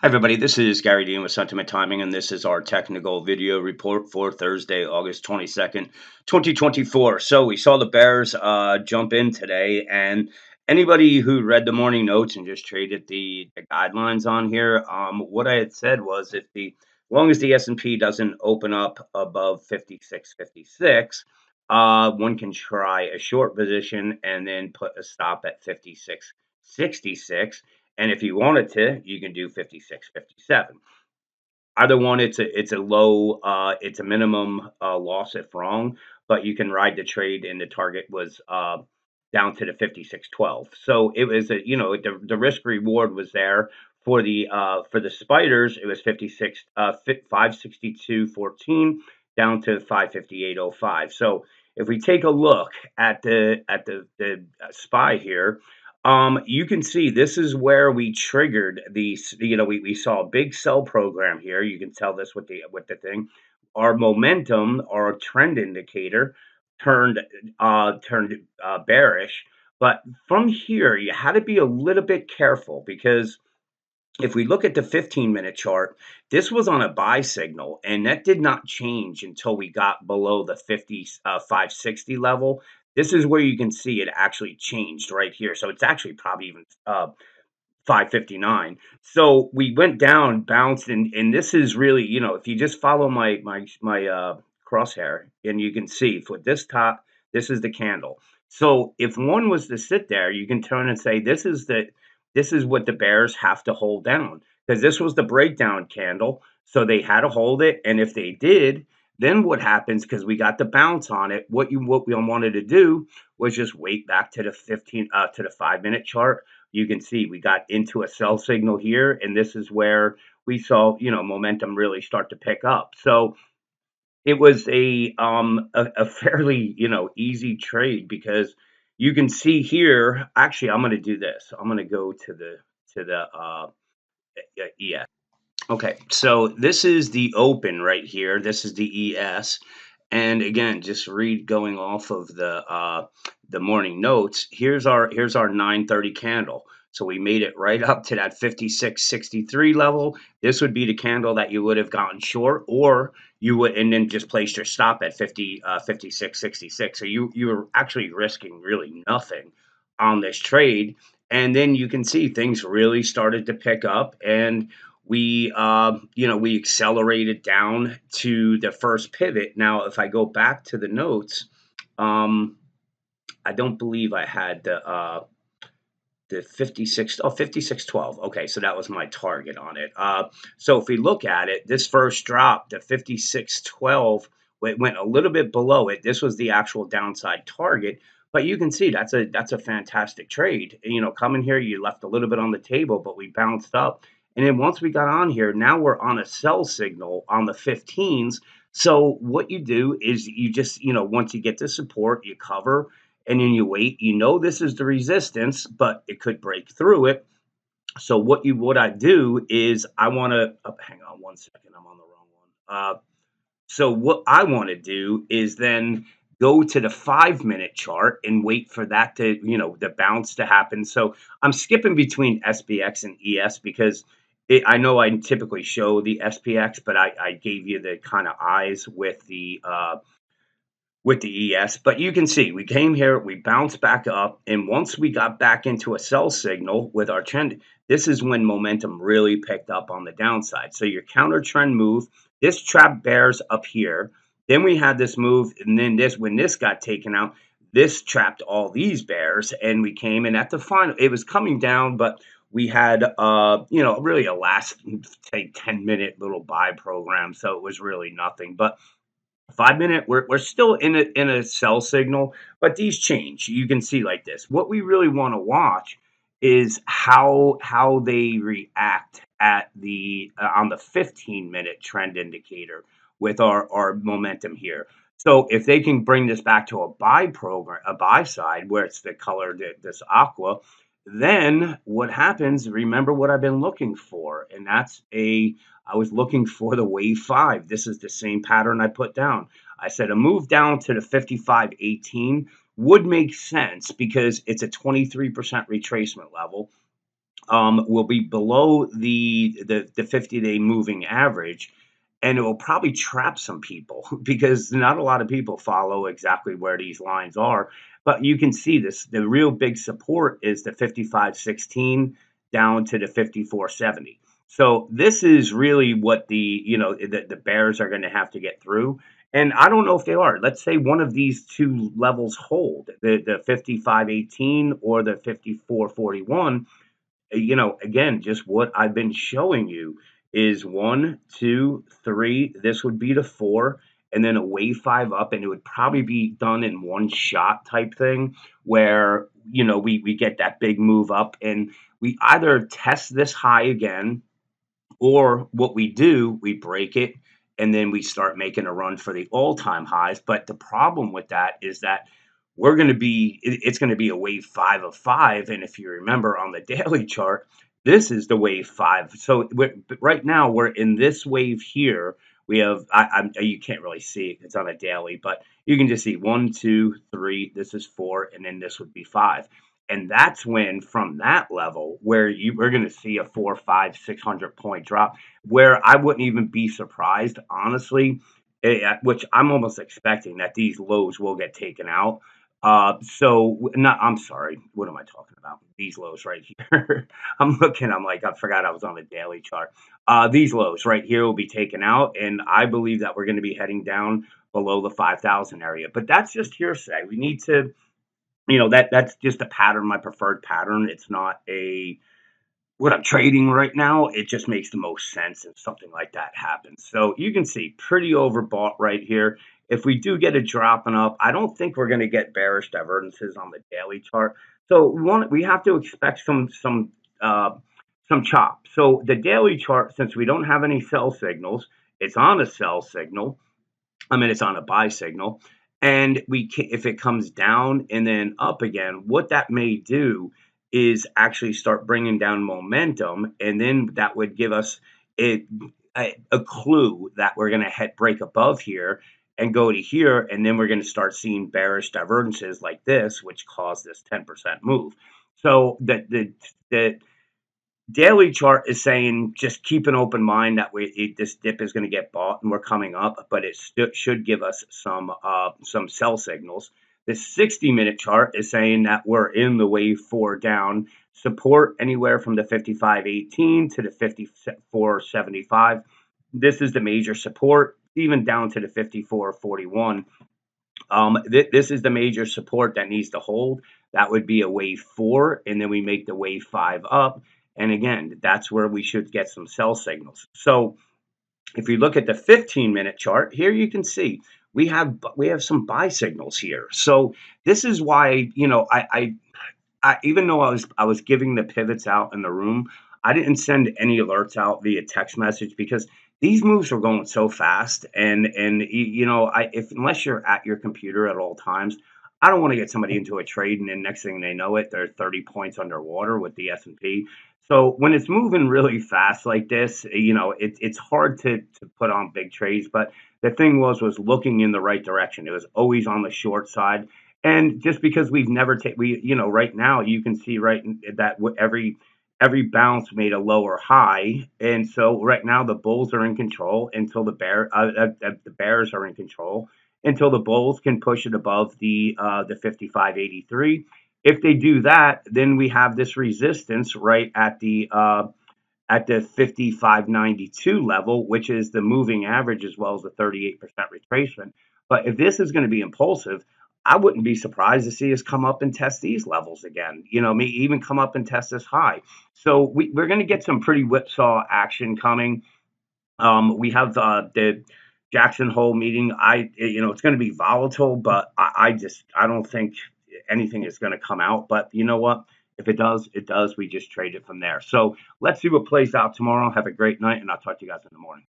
Hi, everybody. This is Gary Dean with Sentiment Timing, and this is our technical video report for Thursday, August 22nd, 2024. So we saw the Bears jump in today, and anybody who read the morning notes and just traded the guidelines on here, what I had said was if the as long as the S&P doesn't open up above 56.56, one can try a short position and then put a stop at 56.66. And if you wanted to, you can do 56.57. Either one, it's a low, it's a minimum loss if wrong, but you can ride the trade, and the target was down to the 56.12. So it was the risk reward was there for the spiders. It was 562.14 down to 558.05. So if we take a look at the SPY here, you can see this is where we triggered we saw a big sell program here. You can tell this with the thing. Our momentum, our trend indicator turned bearish. But from here, you had to be a little bit careful because if we look at the 15-minute chart, this was on a buy signal, and that did not change until we got below the 560 level. This is where you can see it actually changed right here. So it's actually probably even 559. So we went down, bounced, and this is really, if you just follow my crosshair, and you can see for this top, this is the candle. So if one was to sit there, you can turn and say this is what the bears have to hold down, because this was the breakdown candle. So they had to hold it, and if they did, then what happens? Because we got the bounce on it. What we wanted to do was just wait back to the 5-minute chart. You can see we got into a sell signal here, and this is where we saw momentum really start to pick up. So it was a fairly easy trade, because you can see here. Actually, I'm going to do this. I'm going to go to the ES. Okay, so this is the open right here. This is the ES. And again, just read going off of the morning notes. Here's our 9:30 candle. So we made it right up to that 56.63 level. This would be the candle that you would have gotten short, or you would, and then just placed your stop at 56.66. So you were actually risking really nothing on this trade. And then you can see things really started to pick up, and we accelerated down to the first pivot. Now, if I go back to the notes, I don't believe I had the 56.12. Okay, so that was my target on it. So if we look at it, this first drop, the 56.12, it went a little bit below it. This was the actual downside target. But you can see that's a fantastic trade. Coming here, you left a little bit on the table, but we bounced up. And then once we got on here, now we're on a sell signal on the 15s. So what you do is you just, once you get the support, you cover, and then you wait. This is the resistance, but it could break through it. So what I do is I want to hang on one second. I'm on the wrong one. So what I want to do is then go to the 5-minute chart and wait for that to, the bounce to happen. So I'm skipping between SPX and ES because I know I typically show the SPX, but I gave you the kind of eyes with the ES. But you can see we came here, we bounced back up, and once we got back into a sell signal with our trend, this is when momentum really picked up on the downside. So your counter trend move, this trap bears up here. Then we had this move, and then when this got taken out, this trapped all these bears, and we came in at the final. It was coming down, but we had really a last, say, 10-minute little buy program, so it was really nothing. But 5-minute, we're still in a sell signal, but these change. You can see like this. What we really want to watch is how they react at the on the 15-minute trend indicator with our momentum here. So if they can bring this back to a buy program, a buy side where it's the color this aqua, then what happens? Remember what I've been looking for, and I was looking for the wave 5. This is the same pattern I put down. I said a move down to the 55.18 would make sense because it's a 23% retracement level. will be below the 50-day moving average, and it will probably trap some people because not a lot of people follow exactly where these lines are. But you can see this. The real big support is the 55.16 down to the 54.70. So this is really what the bears are going to have to get through. And I don't know if they are. Let's say one of these two levels hold, the 55.18 or the 54.41. Again, just what I've been showing you is one, two, three. This would be the four, and then a wave five up, and it would probably be done in one shot type thing where, we get that big move up and we either test this high again, or what we do, we break it and then we start making a run for the all-time highs. But the problem with that is that it's going to be a wave five of five. And if you remember on the daily chart, this is the wave five. So right now we're in this wave here. We have, you can't really see it, it's on a daily, but you can just see one, two, three, this is four, and then this would be five. And that's when, from that level, where we're going to see a 4, 5, 600 point drop, where I wouldn't even be surprised, honestly, which I'm almost expecting that these lows will get taken out. Not, I'm sorry, what am I talking about? These lows right here. I'm like, I forgot I was on the daily chart. These lows right here will be taken out, and I believe that we're going to be heading down below the 5,000 area. But that's just hearsay. We need to, that's just a pattern, my preferred pattern. It's not a what I'm trading right now. It just makes the most sense if something like that happens. So you can see pretty overbought right here. If we do get a dropping up, I don't think we're going to get bearish divergences on the daily chart. So we have to expect some chop. So the daily chart, since we don't have any sell signals, it's on a sell signal. I mean, it's on a buy signal. And if it comes down and then up again, what that may do is actually start bringing down momentum. And then that would give us a clue that we're going to break above here and go to here. And then we're going to start seeing bearish divergences like this, which cause this 10% move. So the daily chart is saying just keep an open mind that this dip is going to get bought and we're coming up, but it should give us some sell signals. The 60-minute chart is saying that we're in the wave four down, support anywhere from the 55.18 to the 54.75. This is the major support, even down to the 54.41. This is the major support that needs to hold. That would be a wave four, and then we make the wave five up. And again, that's where we should get some sell signals. So if you look at the 15-minute chart, here you can see we have some buy signals here. So this is why, I even though I was giving the pivots out in the room, I didn't send any alerts out via text message because these moves are going so fast, and if unless you're at your computer at all times, I don't want to get somebody into a trade and then next thing they know it, they're 30 points underwater with the S&P. So when it's moving really fast like this, it's hard to put on big trades. But the thing was looking in the right direction. It was always on the short side. And just because we've never right now you can see that every bounce made a lower high, and so right now the bulls are in control until the bears are in control until the bulls can push it above the 55.83. If they do that, then we have this resistance right at the 55.92 level, which is the moving average as well as the 38% retracement. But if this is going to be impulsive, I wouldn't be surprised to see us come up and test these levels again. Maybe even come up and test this high. So we're going to get some pretty whipsaw action coming. We have the Jackson Hole meeting. It's going to be volatile, but I don't think anything is going to come out. But you know what? If it does, it does. We just trade it from there. So let's see what plays out tomorrow. Have a great night, and I'll talk to you guys in the morning.